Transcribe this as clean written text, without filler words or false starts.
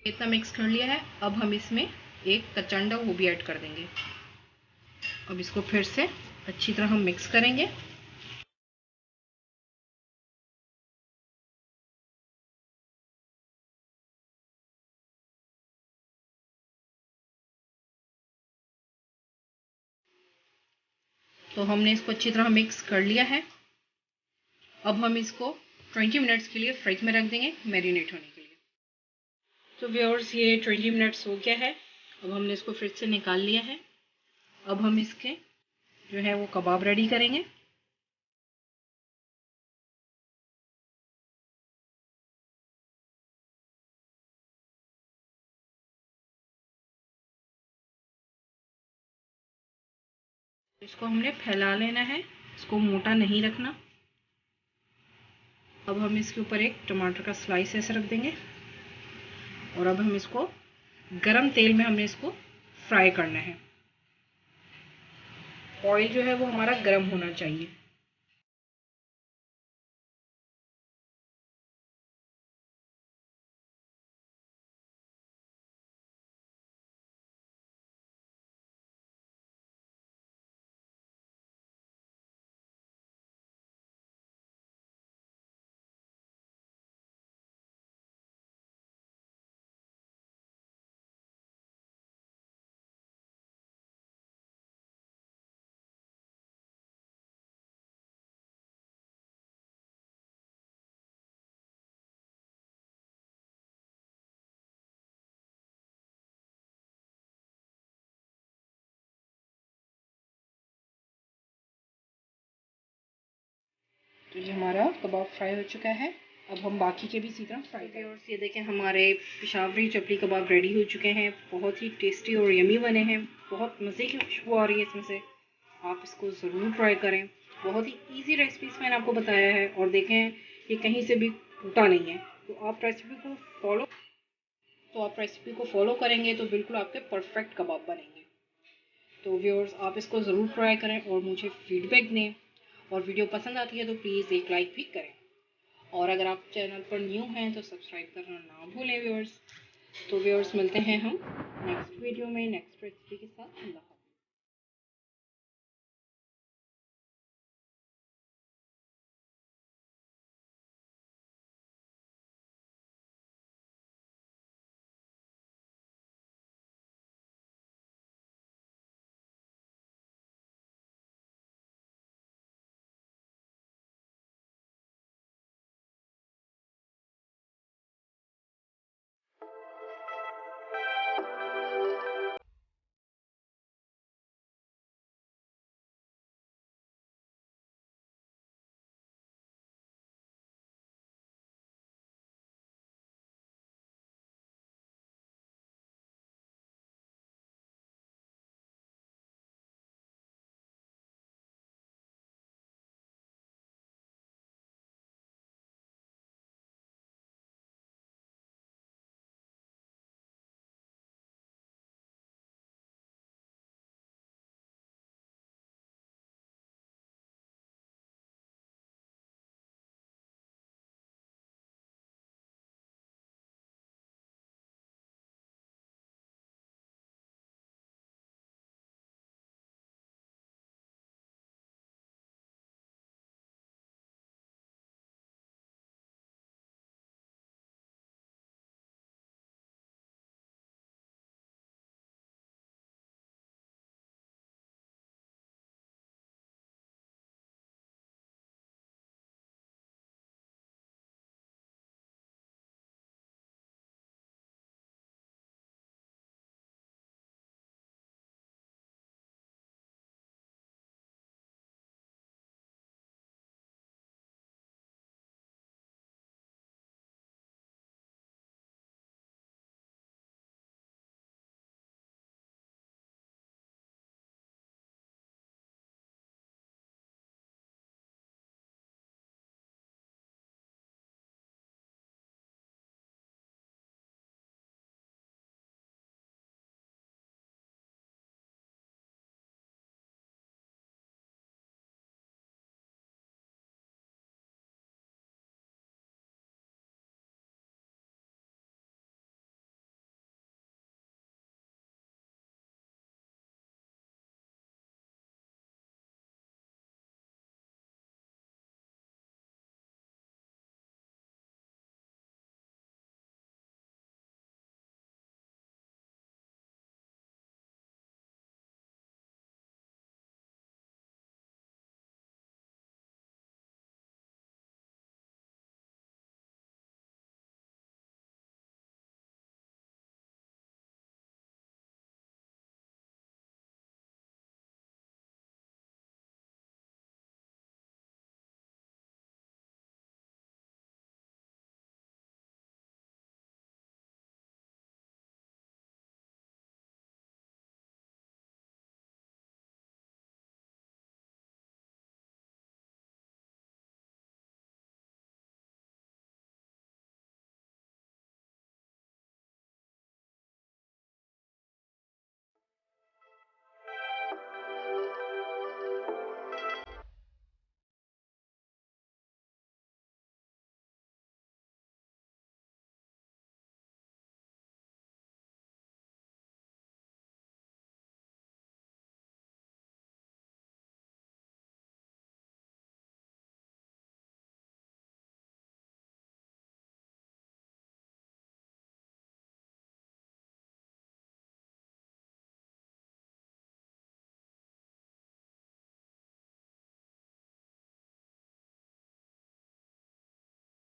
इतना मिक्स कर लिया है। अब हम इसमें एक कच्चा अंडा वो भी ऐड कर देंगे। अब इसको फिर से अच्छी तरह हम मिक्स करेंगे। तो हमने इसको अच्छी तरह मिक्स कर लिया है। अब हम इसको 20 मिनट्स के लिए फ्रिज में रख देंगे मैरिनेट होने के लिए। तो व्यूअर्स, ये 20 मिनट्स हो गया है। अब हमने इसको फ्रिज से निकाल लिया है। अब हम इसके जो है वो कबाब रेडी करेंगे। इसको हमने फैला लेना है, इसको मोटा नहीं रखना। अब हम इसके ऊपर एक टमाटर का स्लाइस ऐसे रख देंगे और अब हम इसको गरम तेल में हमने इसको फ्राई करना है। ऑयल जो है वो हमारा गरम होना चाहिए। तो ये हमारा कबाब फ्राई हो चुका है। अब हम बाकी के भी इसी तरह फ्राई करें। और ये देखें, हमारे पेशावरी चपली कबाब रेडी हो चुके हैं। बहुत ही टेस्टी और यमी बने हैं। बहुत मज़े की खुशबू आ रही है इसमें से। आप इसको ज़रूर ट्राई करें। बहुत ही ईजी रेसिपीज़ मैंने आपको बताया है और देखें ये कहीं से भी टूटा नहीं है। तो आप रेसिपी को फॉलो करेंगे तो बिल्कुल आपके परफेक्ट कबाब बनेंगे। तो व्यूअर्स, आप इसको ज़रूर ट्राई करें और मुझे फीडबैक दें। और वीडियो पसंद आती है तो प्लीज़ एक लाइक भी करें। और अगर आप चैनल पर न्यू हैं तो सब्सक्राइब करना ना भूलें व्यूअर्स। तो व्यूअर्स, मिलते हैं हम नेक्स्ट वीडियो में नेक्स्ट रेसिपी के साथ। अल्लाह।